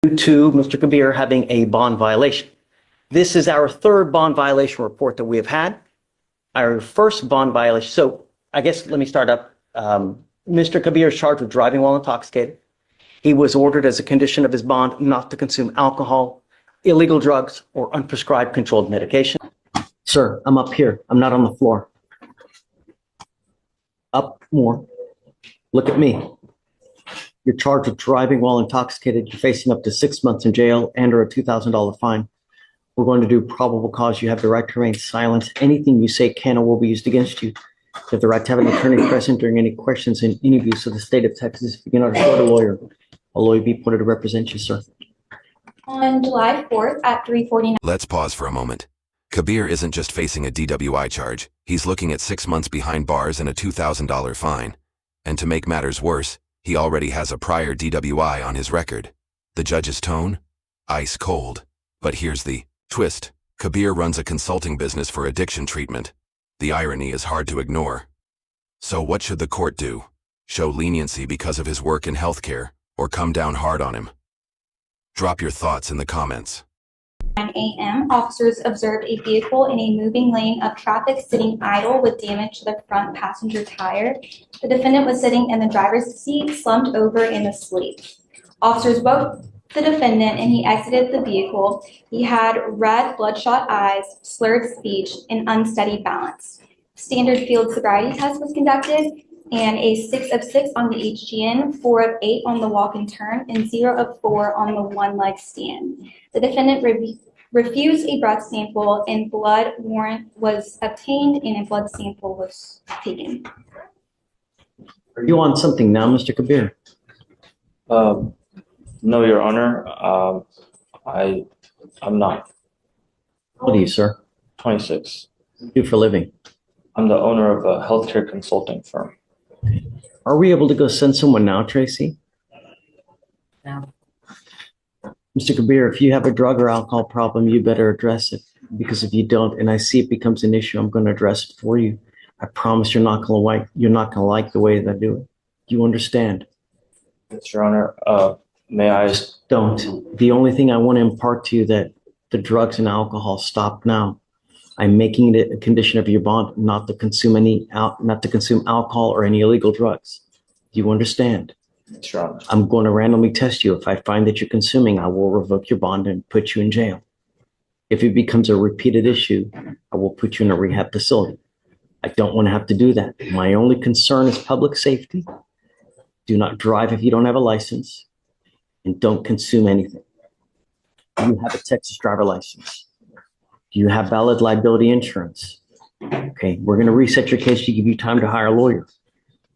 to Mr. Kabir having a bond violation. This is our third bond violation report that we have had. Our first bond violation, so I guess let me start up. Mr. Kabir is charged with driving while intoxicated. He was ordered as a condition of his bond not to consume alcohol, illegal drugs, or unprescribed controlled medication. Sir, I'm up here. I'm not on the floor. Up more. Look at me. You're charged with driving while intoxicated. You're facing up to 6 months in jail and or a $2,000 fine. We're going to do probable cause. You have the right to remain silent. Anything you say can or will be used against you. You have the right to have an attorney present during any questions and interviews of the state of Texas. If you cannot afford a lawyer be appointed to represent you, sir. On July 4th at 3:49. Let's pause for a moment. Kabir isn't just facing a DWI charge. He's looking at 6 months behind bars and a $2,000 fine. And to make matters worse, he already has a prior DWI on his record. The judge's tone? Ice cold. But here's the twist. Kabir runs a consulting business for addiction treatment. The irony is hard to ignore. So what should the court do? Show leniency because of his work in healthcare, or come down hard on him? Drop your thoughts in the comments. 9 a.m., officers observed a vehicle in a moving lane of traffic sitting idle with damage to the front passenger tire. The defendant was sitting in the driver's seat, slumped over and asleep. Officers woke the defendant and he exited the vehicle. He had red, bloodshot eyes, slurred speech, and unsteady balance. Standard field sobriety test was conducted, and a 6 of 6 on the HGN, 4 of 8 on the walk and turn, and 0 of 4 on the one-leg stand. The defendant refused a breath sample, and blood warrant was obtained, and a blood sample was taken. Are you on something now, Mr. Kabir? No, Your Honor. I'm not. How old are you, sir? 26. What do you do for a living? I'm the owner of a healthcare consulting firm. Are we able to go send someone now, Tracy? No. Mr. Kabir, if you have a drug or alcohol problem, you better address it. Because if you don't, and I see it becomes an issue, I'm going to address it for you. I promise you're not going to like the way that I do it. Do you understand? Yes, Your Honor. May I? Don't. The only thing I want to impart to you that the drugs and alcohol stop now. I'm making it a condition of your bond not to consume alcohol or any illegal drugs. Do you understand? Yes, Your Honor. I'm going to randomly test you. If I find that you're consuming, I will revoke your bond and put you in jail. If it becomes a repeated issue, I will put you in a rehab facility. I don't want to have to do that. My only concern is public safety. Do not drive if you don't have a license, and don't consume anything. Do you have a Texas driver license? Do you have valid liability insurance? Okay, we're going to reset your case to give you time to hire a lawyer.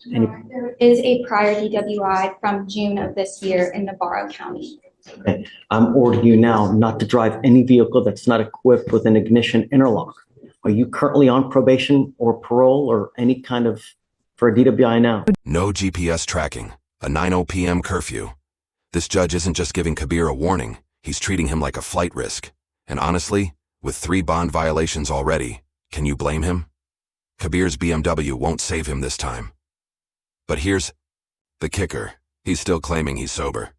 There is a prior DWI from June of this year in Navarro County. Okay. I'm ordering you now not to drive any vehicle that's not equipped with an ignition interlock. Are you currently on probation or parole or any kind of for a DWI now? No GPS tracking, a 9:00 p.m. curfew. This judge isn't just giving Kabir a warning, he's treating him like a flight risk. And honestly, with 3 bond violations already, can you blame him? Kabir's BMW won't save him this time. But here's the kicker. He's still claiming he's sober.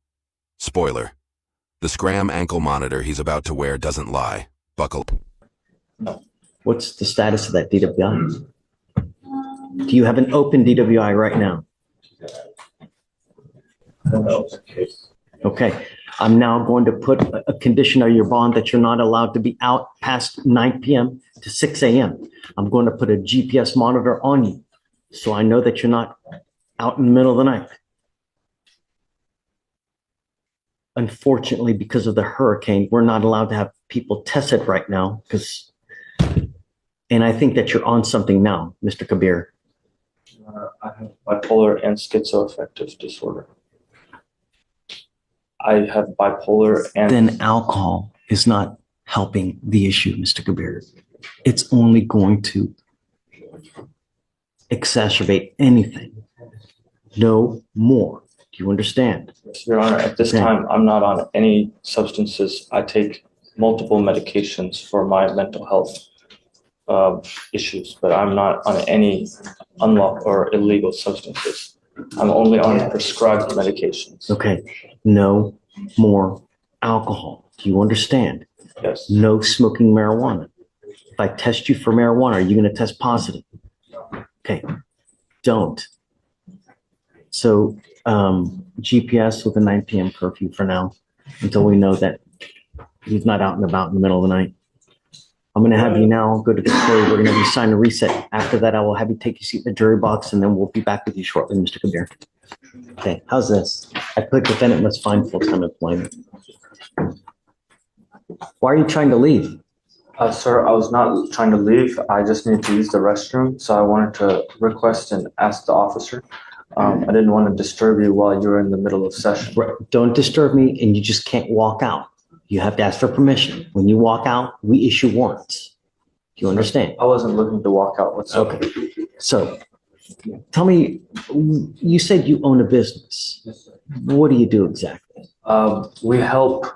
Spoiler. The Scram ankle monitor he's about to wear doesn't lie. Buckle. No. What's the status of that DWI? Do you have an open DWI right now? No. Okay. I'm now going to put a condition of your bond that you're not allowed to be out past 9 p.m. to 6 a.m. I'm going to put a GPS monitor on you so I know that you're not out in the middle of the night. Unfortunately, because of the hurricane, we're not allowed to have people tested right now and I think that you're on something now, Mr. Kabir. I have bipolar and schizoaffective disorder. I have bipolar and... Then alcohol is not helping the issue, Mr. Kabir. It's only going to exacerbate anything. No more. Do you understand? Yes, Your Honor, at this time, I'm not on any substances. I take multiple medications for my mental health issues, but I'm not on any unlawful or illegal substances. I'm only on prescribed medications. Okay. No more alcohol. Do you understand? Yes. No smoking marijuana. If I test you for marijuana, are you going to test positive? Okay. Don't. So GPS with a 9 p.m. curfew for now until we know that he's not out and about in the middle of the night. I'm going to have you now go to the jury. We're going to have you sign a reset. After that, I will have you take your seat in the jury box, and then we'll be back with you shortly, Mr. Kabir. Okay, how's this? I put defendant must find full-time employment. Why are you trying to leave? Sir, I was not trying to leave. I just need to use the restroom, so I wanted to request and ask the officer. I didn't want to disturb you while you were in the middle of session. Right. Don't disturb me, and you just can't walk out. You have to ask for permission. When you walk out, we issue warrants. Do you understand? I wasn't looking to walk out whatsoever. Okay. So tell me, you said you own a business. What do you do exactly? We help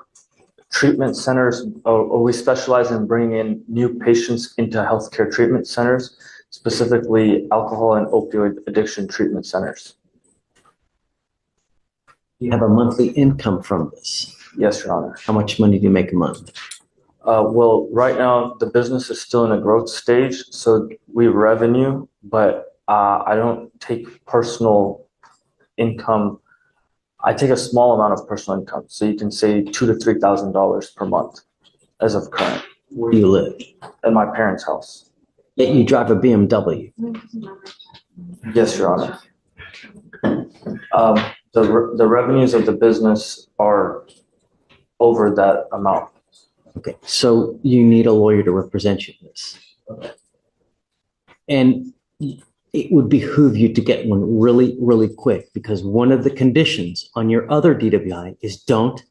treatment centers, or we specialize in bringing in new patients into healthcare treatment centers, specifically alcohol and opioid addiction treatment centers. You have a monthly income from this. Yes, Your Honor. How much money do you make a month? Well, right now the business is still in a growth stage, so we revenue, but I don't take personal income. I take a small amount of personal income, so you can say $2,000 to $3,000 per month, as of current. Where do you live? At my parents' house. Yet you drive a BMW. Yes, Your Honor. The revenues of the business are over that amount. Okay, so you need a lawyer to represent you in this. And it would behoove you to get one really, really quick, because one of the conditions on your other DWI is don't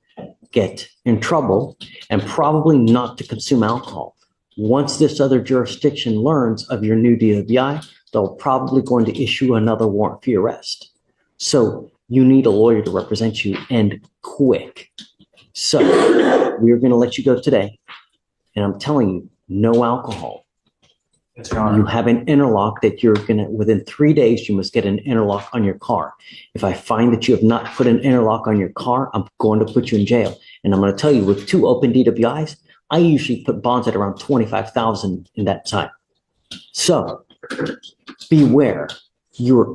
get in trouble and probably not to consume alcohol. Once this other jurisdiction learns of your new DWI, they're probably going to issue another warrant for your arrest. So you need a lawyer to represent you, and quick. So we're going to let you go today. And I'm telling you, no alcohol. Yes, Your Honor. You have an interlock that you're going to, within 3 days, you must get an interlock on your car. If I find that you have not put an interlock on your car, I'm going to put you in jail. And I'm going to tell you, with 2 open DWIs, I usually put bonds at around $25,000 in that time. So beware. You're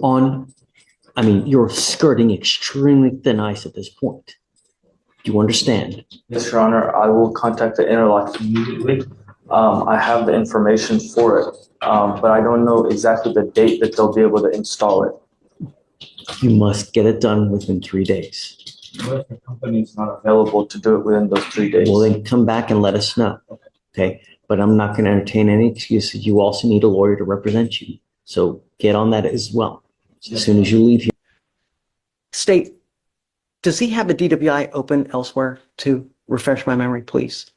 skirting extremely thin ice at this point. Do you understand? Yes, Your Honor. I will contact the interlock immediately. I have the information for it, but I don't know exactly the date that they'll be able to install it. You must get it done within 3 days. What if the company is not available to do it within those 3 days? Well, then come back and let us know. Okay. But I'm not going to entertain any excuses. You also need a lawyer to represent you. So get on that as well as soon as you leave here. State, does he have a DWI open elsewhere to refresh my memory, please?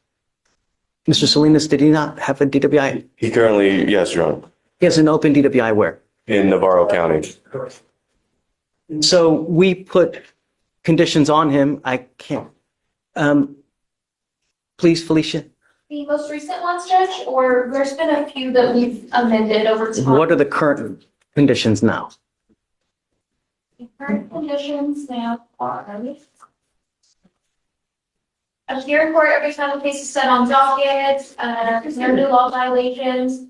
Mr. Salinas, did he not have a DWI? He currently, yes, Your Honor, He has an open DWI where? in Navarro County. So we put conditions on him. I can't. Please, Felicia, The most recent ones, Judge, or there's been a few that we've amended over time. what are the current conditions now? The current conditions now are appear in court every time the case is set on docket, there's no new law violations,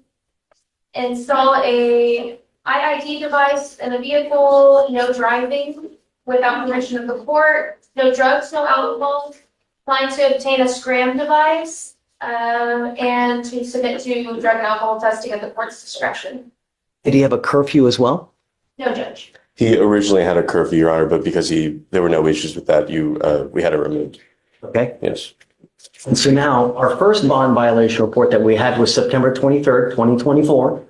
install a IID device in the vehicle, no driving without permission of the court, no drugs, no alcohol, plan to obtain a scram device, and to submit to drug and alcohol testing at the court's discretion. Did he have a curfew as well? No, Judge. He originally had a curfew, Your Honor, but because there were no issues with that, we had it removed. Okay. Yes. And so now our first bond violation report that we had was September 23rd, 2024.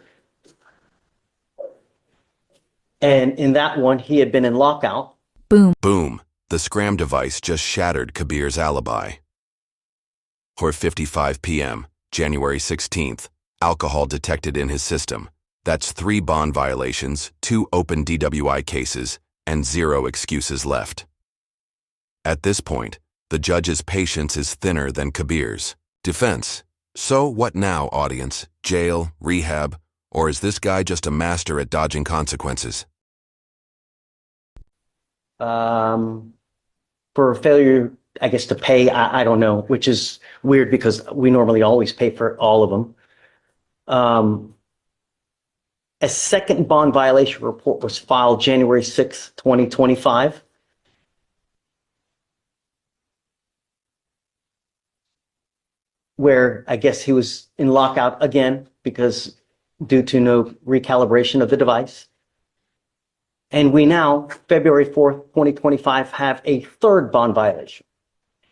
And in that one, he had been in lockout. Boom. The scram device just shattered Kabir's alibi. 4:55 p.m., January 16th, alcohol detected in his system. That's 3 bond violations, 2 open DWI cases, and 0 excuses left. At this point, the judge's patience is thinner than Kabir's. Defense. So what now, audience? Jail, rehab, or is this guy just a master at dodging consequences? For failure I guess to pay, I don't know, which is weird because we normally always pay for all of them. A second bond violation report was filed January 6th, 2025. Where I guess he was in lockout again because due to no recalibration of the device. And we now, February 4th, 2025, have a third bond violation.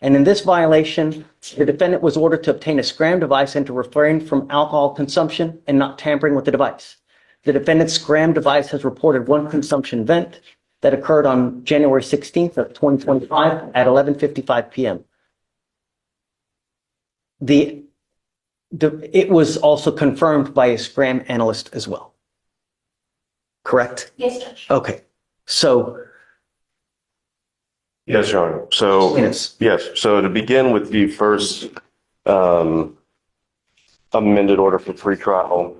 And in this violation, the defendant was ordered to obtain a SCRAM device and to refrain from alcohol consumption and not tampering with the device. The defendant's SCRAM device has reported one consumption event that occurred on January 16th of 2025 at 11:55 p.m. It was also confirmed by a SCRAM analyst as well. Correct? Yes, Judge. Okay. So, Yes, Your Honor. So, yes. yes. So to begin with the first amended order for pretrial.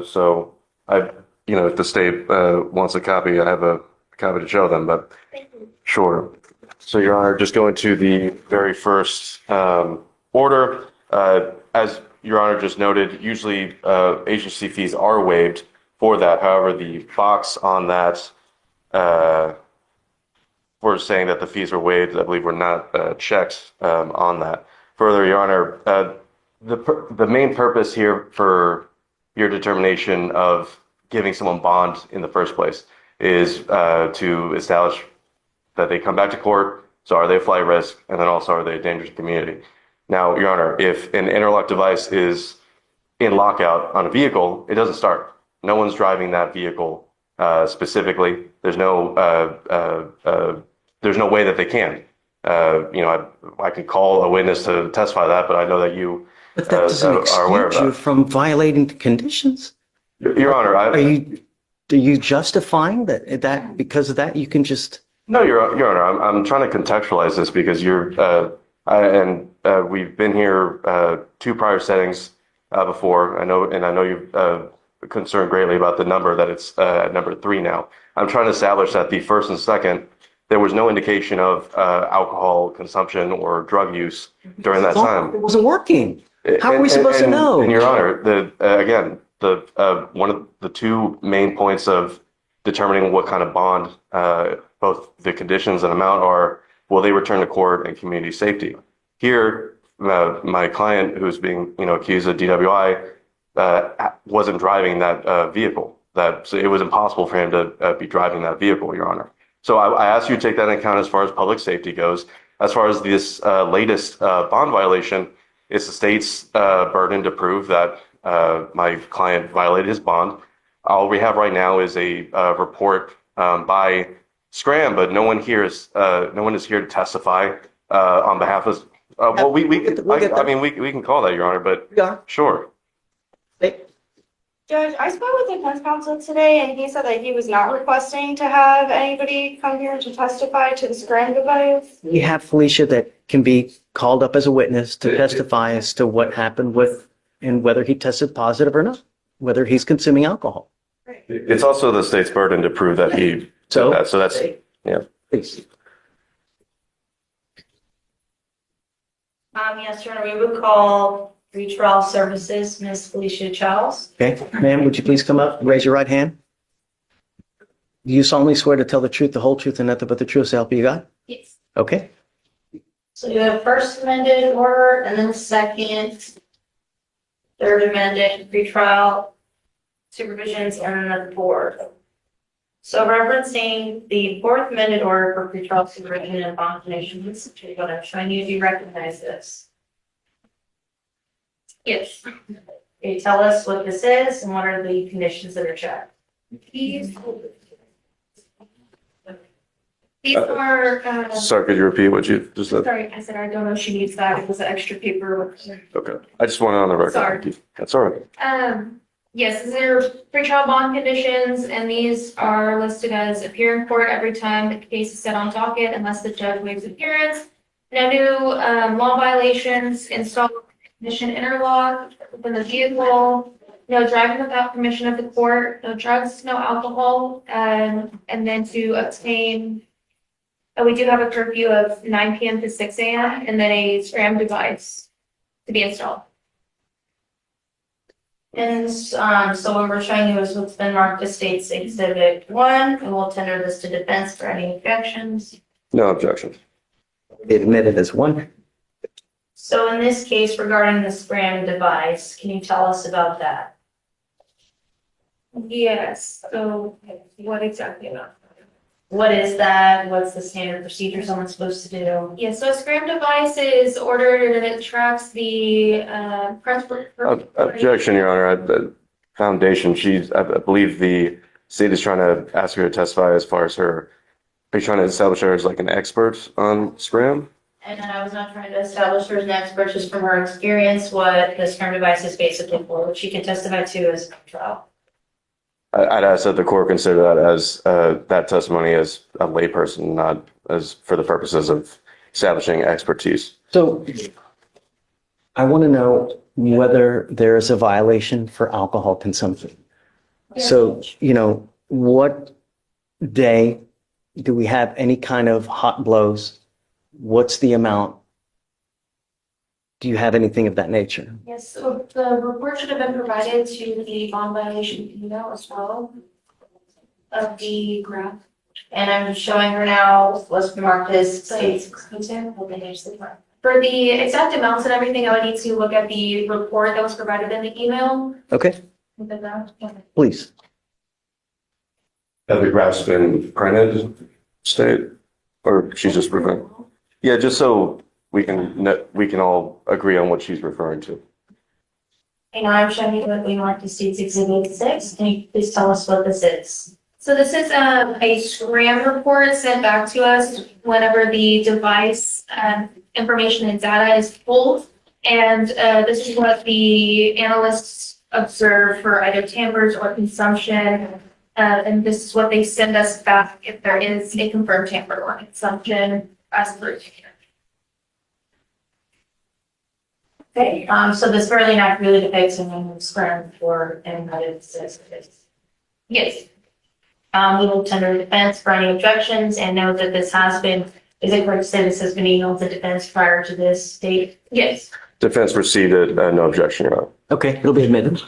So if the state wants a copy, I have a copy to show them, but sure. So Your Honor, just going to the very first order, as Your Honor just noted, usually agency fees are waived for that. However, the box on that for saying that the fees were waived, I believe were not checked on that. Further, Your Honor, the main purpose here for your determination of giving someone bond in the first place is to establish that they come back to court. So are they a flight risk? And then also, are they a danger to the community? Now, Your Honor, if an interlock device is in lockout on a vehicle, it doesn't start. No one's driving that vehicle specifically. There's no way that they can. I can call a witness to testify that, but I know that you But that doesn't are aware of excuse you that. from violating the conditions. Your Honor, Are you justifying that because of that you can just? No, Your Honor, I'm trying to contextualize this because we've been here two prior settings before. I know you've concerned greatly about the number that it's at number 3 now. I'm trying to establish that the first and second, there was no indication of alcohol consumption or drug use during that time. It wasn't working. How are we supposed to know? And Your Honor, one of the two main points of determining what kind of bond, both the conditions and amount are, will they return to court and community safety? Here, my client who's being accused of DWI wasn't driving that vehicle. So it was impossible for him to be driving that vehicle, Your Honor. So I asked you to take that into account as far as public safety goes. As far as this latest bond violation, it's the state's burden to prove that my client violated his bond. All we have right now is a report by SCRAM, but no one is here to testify on behalf of. We can call that, Your Honor, but Yeah. sure. Judge, I spoke with the defense counsel today and he said that he was not requesting to have anybody come here to testify to the SCRAM device. We have Fleischer that can be called up as a witness to testify as to what happened with and whether he tested positive or not, whether he's consuming alcohol. It's also the state's burden to prove that he did So that. So that's please. Yes, Your Honor, we would call pretrial services, Ms. Felicia Charles. Okay, ma'am, would you please come up, raise your right hand? Do you solemnly swear to tell the truth, the whole truth, and nothing but the truth, so help you God? Yes. Okay. So you have first amended order and then second, third amended pretrial supervisions and then the board. So referencing the fourth amended order for pretrial supervision and bond conditions, I'm going to show you if you recognize this. Yes. Can you tell us what this is and what are the conditions that are checked? These are, Sorry, could you repeat what you just said? sorry, I said I don't know if she needs that. It was an extra paper. Okay. I just want it on the record. Sorry. That's all right. Yes, these are pretrial bond conditions, and these are listed as appear in court every time the case is set on docket unless the judge waives appearance. No new law violations, install ignition interlock within the vehicle, no driving without permission of the court, no drugs, no alcohol, and then to obtain We do have a curfew of 9 PM to 6 AM and then a scram device to be installed. And so what we're showing you is what's been marked as State's Exhibit 1, and we'll tender this to defense for any objections. No objections. Admitted as one. So in this case regarding the scram device, can you tell us about that? Yes, so what exactly about? What is that? What's the standard procedure someone's supposed to do? Yeah, so a scram device is ordered and it tracks the press. Objection, Your Honor. The foundation, I believe the state is trying to ask her to testify as far as are you trying to establish her as like an expert on scram? And I was not trying to establish her as an expert, just from her experience, what the scram device is basically for, which she can testify to as a trial. I'd ask that the court consider that as that testimony as a layperson, not as for the purposes of establishing expertise. So I want to know whether there is a violation for alcohol consumption. So, what day do we have any kind of hot blows? What's the amount? Do you have anything of that nature? Yes, so the report should have been provided to the bond violation email as well of the graph. And I'm showing her now what's marked as State's. For the exact amounts and everything, I would need to look at the report that was provided in the email. Okay, please. Have the graphs been printed, State? Or she's just referring? Yeah, just so we can all agree on what she's referring to. And I'm showing you what we marked as State's Exhibit 6. Can you please tell us what this is? So this is a scram report sent back to us whenever the device information and data is pulled. And this is what the analysts observe for either tampers or consumption. And this is what they send us back if there is a confirmed tamper or consumption as per. Okay, so this fairly accurately depicts a scram for United States. Yes. We will tender defense for any objections and note that this has been, is it correct to say this has been emailed to defense prior to this date? Yes. Defense received it, no objection, Your Honor. Okay, it'll be admitted.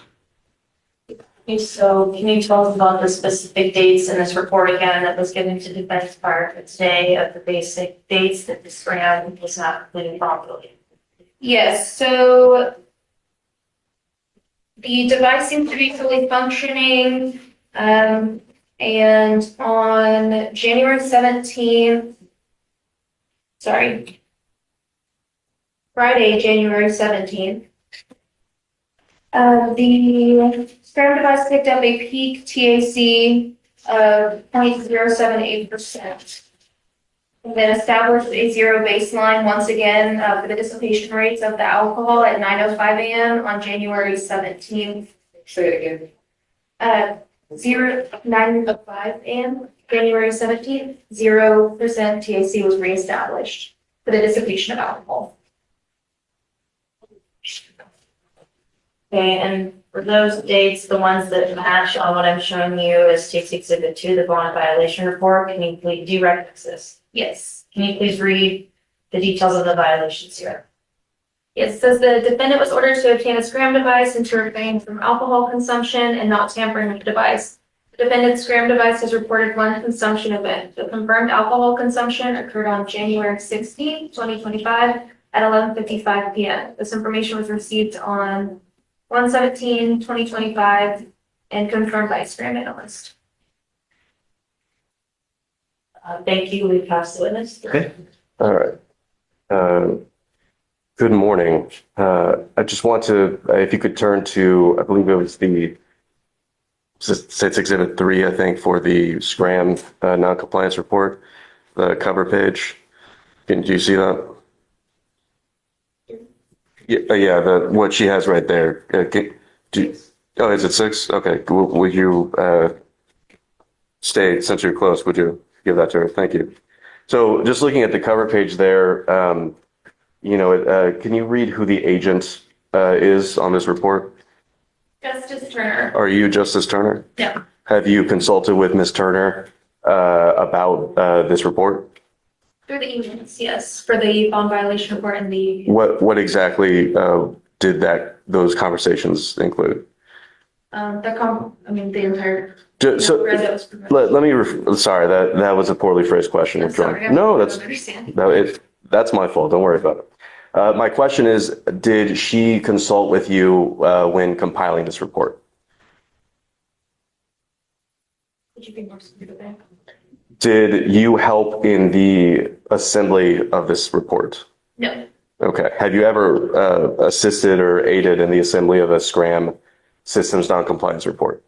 Okay, so can you tell us about the specific dates in this report again that was given to defense prior to today of the basic dates that the scram was not completed properly? Yes, so the device seems to be fully functioning. And on January 17th, Friday, January 17th, the scram device picked up a peak TAC of 0.078%. And then established a zero baseline once again for the dissipation rates of the alcohol at 9:05 a.m. on January 17th. Say it again. 9:05 a.m. January 17th, 0% TAC was reestablished for the dissipation of alcohol. Okay, and for those dates, the ones that match on what I'm showing you as State's Exhibit 2, the bond violation report, can you please, do you recognize this? Yes. Can you please read the details of the violations here? It says the defendant was ordered to obtain a scram device and to refrain from alcohol consumption and not tampering with the device. The defendant's scram device has reported one consumption event. The confirmed alcohol consumption occurred on January 16, 2025 at 11:55 p.m. This information was received on 1/17/2025 and confirmed by a scram analyst. Thank you. We pass the witness. Okay. All right. Good morning. I just want to, if you could turn to, I believe it was the State's Exhibit 3, I think, for the scram non-compliance report, the cover page. Do you see that? Yeah, what she has right there. Oh, is it 6? Okay. Would you stay, since you're close, would you give that to her? Thank you. So just looking at the cover page there, can you read who the agent is on this report? Justice Turner. Are you Justice Turner? No. Have you consulted with Ms. Turner about this report? Through the emails, yes, for the bond violation report and the, What exactly did those conversations include? the entire. So thread that was provided. let me, sorry, that was a poorly phrased question. I'm sorry. No, I that's, don't understand. no, that's my fault. Don't worry about it. My question is, did she consult with you when compiling this report? Would you be more specific? Did you help in the assembly of this report? No, Okay. Have you ever assisted or aided in the assembly of a SCRAM systems noncompliance report?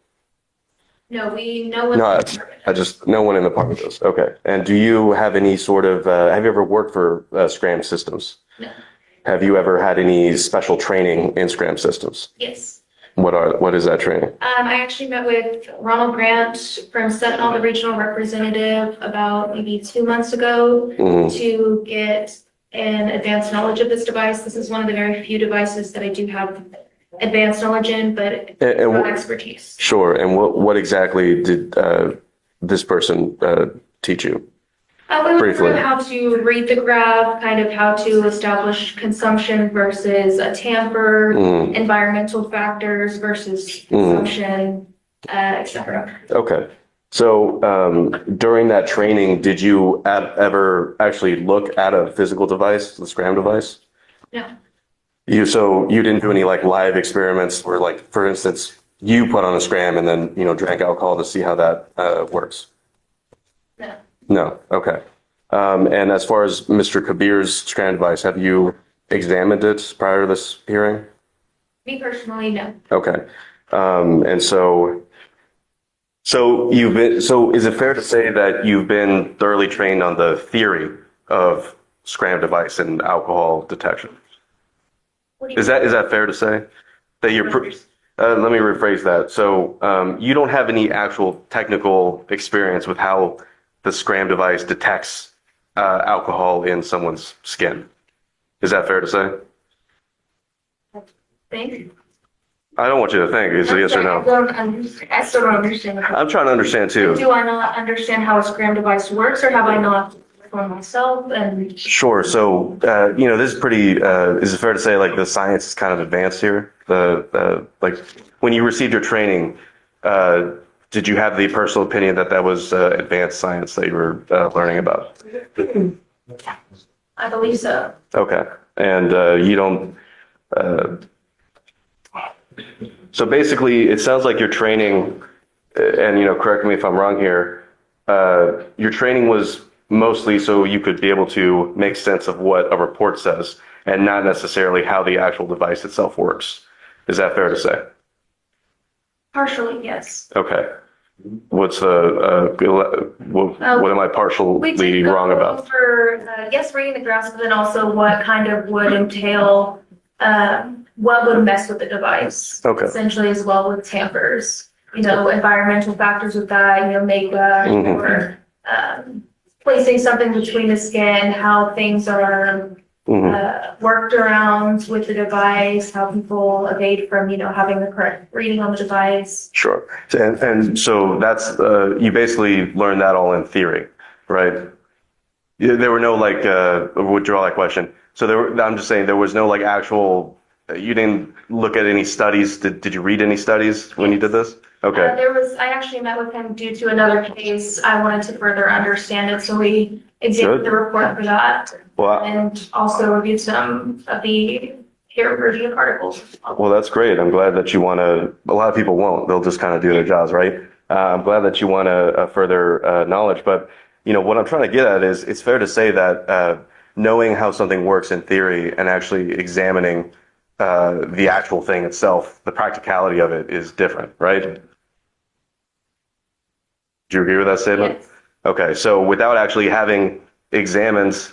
no, no one. No, no one in the department does. Okay. And do you have any sort of, have you ever worked for SCRAM systems? No. Have you ever had any special training in SCRAM systems? Yes. What is that training? I actually met with Ronald Grant from Sentinel, the regional representative, about maybe 2 months ago Mhm. to get an advanced knowledge of this device. This is one of the very few devices that I do have advanced knowledge in, but And not expertise. Sure. And what exactly did this person teach you? We went Briefly. through how to read the graph, kind of how to establish consumption versus a tamper, Mhm. environmental factors versus consumption, et cetera. Okay. So during that training, did you ever actually look at a physical device, the SCRAM device? No. So you didn't do any like live experiments where, like, for instance, you put on a SCRAM and then, drank alcohol to see how that works? No. No. Okay. And as far as Mr. Kabir's SCRAM device, have you examined it prior to this hearing? Me personally, no. Okay. And so is it fair to say that you've been thoroughly trained on the theory of SCRAM device and alcohol detection? What do you Is that fair to say? That let me rephrase that. So you don't have any actual technical experience with how the SCRAM device detects alcohol in someone's skin. Is that fair to say? think? I don't want you to think. It's a yes or no. I still don't understand. I'm trying to understand too. Do I not understand how a SCRAM device works, or have I not for myself? And Sure. So, this is pretty, is it fair to say like the science is kind of advanced here? Like when you received your training, did you have the personal opinion that was advanced science that you were learning about? I believe so. Okay. And you don't, so basically it sounds like your training, and correct me if I'm wrong here, your training was mostly so you could be able to make sense of what a report says and not necessarily how the actual device itself works. Is that fair to say? Partially, yes. Okay. What's what am I partially wrong about? Over, yes, reading the graphs, but then also what kind of would entail, what would mess with the device. Okay. Essentially, as well with tampers, environmental factors with that, makeup or placing something between the skin, how things are worked around with the device, how people evade from, having the correct reading on the device. Sure. And so that's, you basically learned that all in theory, right? There were no withdraw that question. So I'm just saying there was no actual, you didn't look at any studies. Did you read any studies when you did this? Okay. I actually met with him due to another case. I wanted to further understand it, so we examined the report for that. Well, and also reviewed some of the peer-reviewed articles. Well, that's great. I'm glad that you want to, a lot of people won't. They'll just kind of do their jobs, right? I'm glad that you want to further knowledge. But, what I'm trying to get at is it's fair to say that knowing how something works in theory and actually examining the actual thing itself, the practicality of it is different, right? Do you agree with that statement? Yes. Okay, so without actually having examined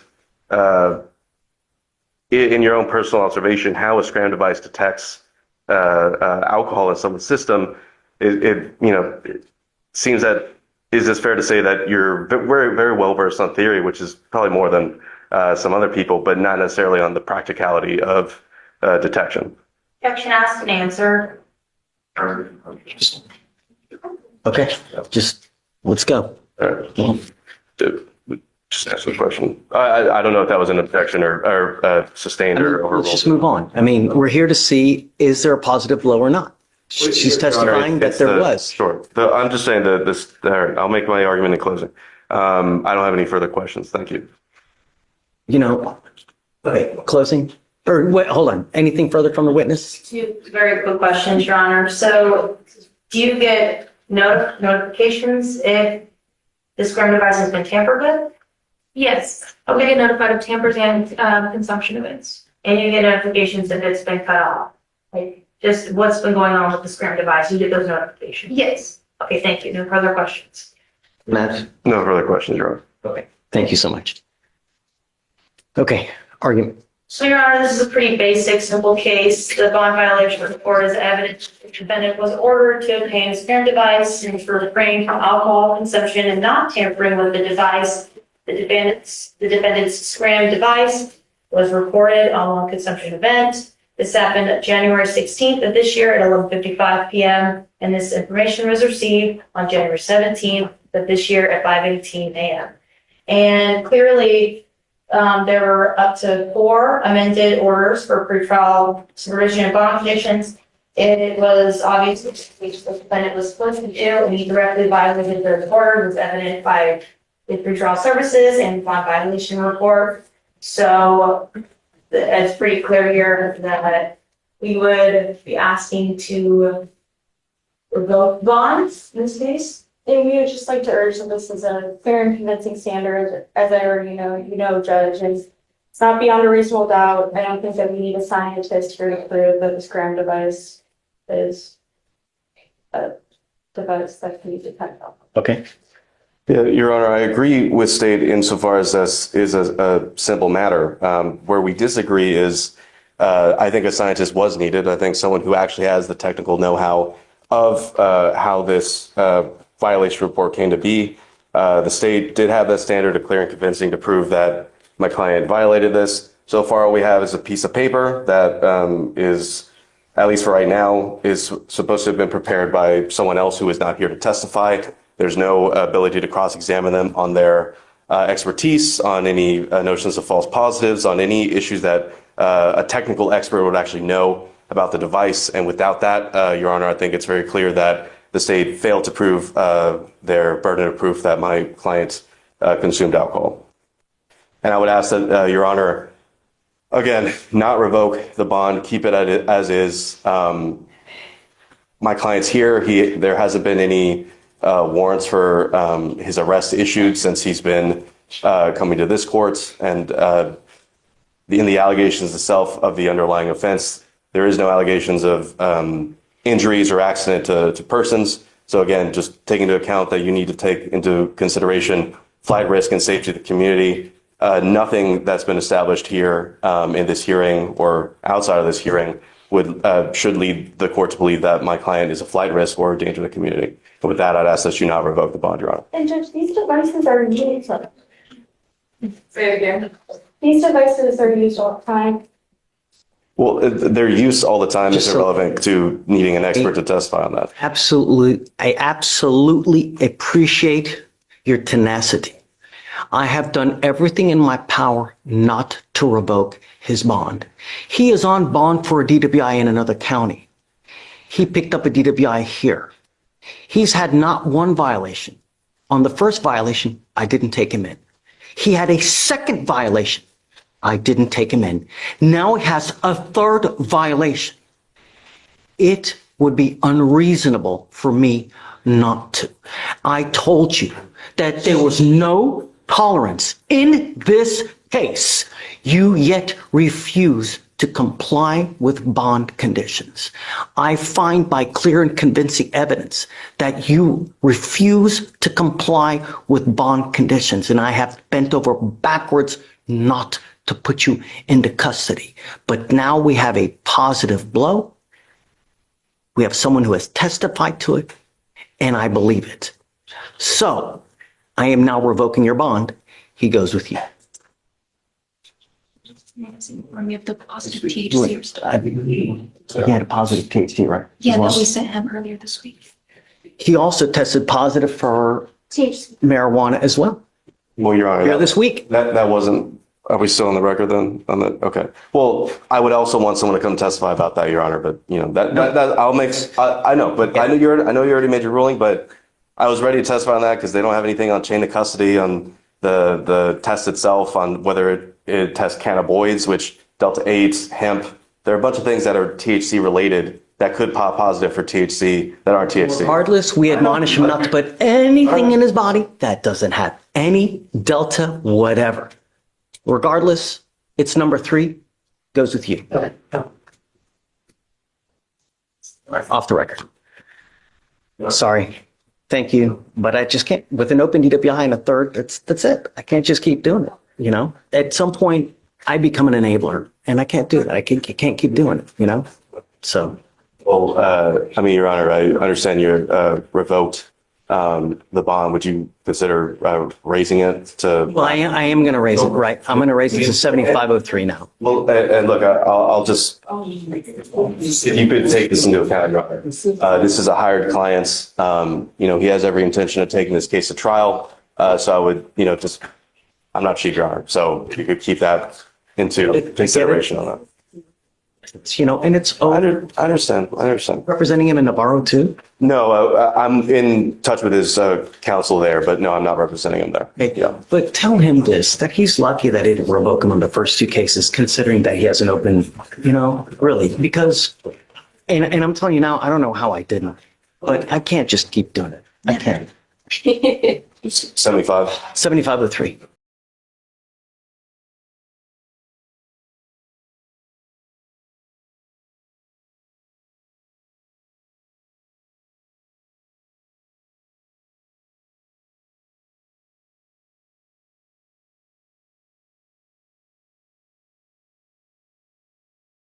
in your own personal observation how a SCRAM device detects alcohol in someone's system, it seems that, is this fair to say that you're very, very well versed on theory, which is probably more than some other people, but not necessarily on the practicality of detection? Question asked and answered. Okay, just let's go. All right. Just ask the question. I don't know if that was an objection or sustained or overruled. Let's just move on. I mean, we're here to see, is there a positive blow or not? She's testifying that there was. Sure. I'm just saying that this, I'll make my argument in closing. I don't have any further questions. Thank you. You know, okay, closing, or wait, hold on. Anything further from the witness? Two very quick questions, Your Honor. So do you get notifications if the scrum device has been tampered with? Yes, we get notified of tampers and consumption events. And you get notifications if it's been cut off? Like, just what's been going on with the scrum device? You get those notifications? Yes. Okay, thank you. No further questions. Matt? No further questions, Your Honor. Okay. Thank you so much. Okay, argument. So, Your Honor, this is a pretty basic, simple case. The bond violation report is evidence the defendant was ordered to obtain a scrum device and for refraining from alcohol consumption and not tampering with the device. The defendant's scram device was reported on one consumption event. This happened January 16th of this year at 11:55 p.m. and this information was received on January 17th of this year at 5:18 a.m. And clearly, there were up to 4 amended orders for pretrial supervision and bond conditions. It was obvious which the defendant was supposed to do, and he directly violated the order. It was evident by the pretrial services and bond violation report. So it's pretty clear here that we would be asking to revoke bonds in this case. And we would just like to urge that this is a fair and convincing standard, as I already know, Judge, and it's not beyond a reasonable doubt. I don't think that we need a scientist here to prove that the scram device is a device that can be depended on. Okay. Yeah, Your Honor, I agree with State insofar as this is a simple matter. Where we disagree is I think a scientist was needed. I think someone who actually has the technical know-how of how this violation report came to be. The state did have that standard of clear and convincing to prove that my client violated this. So far, all we have is a piece of paper that is, at least for right now, is supposed to have been prepared by someone else who is not here to testify. There's no ability to cross-examine them on their expertise, on any notions of false positives, on any issues that a technical expert would actually know about the device. And without that, Your Honor, I think it's very clear that the state failed to prove their burden of proof that my client consumed alcohol. And I would ask that, Your Honor, again, not revoke the bond, keep it as is. My client's here. There hasn't been any warrants for his arrest issued since he's been coming to this court. And in the allegations itself of the underlying offense, there is no allegations of injuries or accident to persons. So again, just take into account that you need to take into consideration flight risk and safety of the community. Nothing that's been established here in this hearing or outside of this hearing should lead the court to believe that my client is a flight risk or a danger to the community. And with that, I'd ask that you not revoke the bond, Your Honor. And Judge, these devices are used. Say it again. These devices are used all the time. Well, their use all the time is irrelevant to needing an expert to testify on that. Absolutely. I absolutely appreciate your tenacity. I have done everything in my power not to revoke his bond. He is on bond for a DWI in another county. He picked up a DWI here. He's had not one violation. On the first violation, I didn't take him in. He had a second violation. I didn't take him in. Now he has a third violation. It would be unreasonable for me not to. I told you that there was no tolerance in this case. You yet refuse to comply with bond conditions. I find by clear and convincing evidence that you refuse to comply with bond conditions, and I have bent over backwards not to put you into custody. But now we have a positive blow. We have someone who has testified to it, and I believe it. So I am now revoking your bond. He goes with you. We have the positive THC or stuff. He had a positive THC, right? Yeah, Well, that we sent him earlier this week. he also tested positive for THC. marijuana as well. Well, Your Honor, Here this week. that wasn't, are we still on the record then on that? Okay. Well, I would also want someone to come testify about that, Your Honor, but you know, that I'll make, I know, but I know you already made your ruling, but I was ready to testify on that because they don't have anything on chain of custody, on the test itself, on whether it tests cannabinoids, which delta 8, hemp. There are a bunch of things that are THC related that could pop positive for THC that aren't THC. Regardless, we admonish him not to put anything in his body that doesn't have any delta whatever. Regardless, it's number 3, goes with you. Off the record. Sorry. Thank you. But I just can't, with an open DWI and a third, that's it. I can't just keep doing it. You know, at some point I become an enabler and I can't do that. I can't keep doing it, you know? So. Well, I mean, Your Honor, I understand you're revoked the bond. Would you consider raising it to? Well, I am going to raise it, right? I'm going to raise it to 7503 now. Well, and look, I'll just, if you could take this into account, Your Honor. This is a hired client. You know, he has every intention of taking this case to trial. So I would, you know, just, I'm not cheap, Your Honor. So if you could keep that into consideration on that. It's, you know, and it's I understand. representing him in Navarro too. No, I'm in touch with his counsel there, but no, I'm not representing him there. Okay. Yeah. But tell him this, that he's lucky that they didn't revoke him on the first 2 cases, considering that he has an open, you know, really, because, and I'm telling you now, I don't know how I didn't, but I can't just keep doing it. I can't. 75. 7503.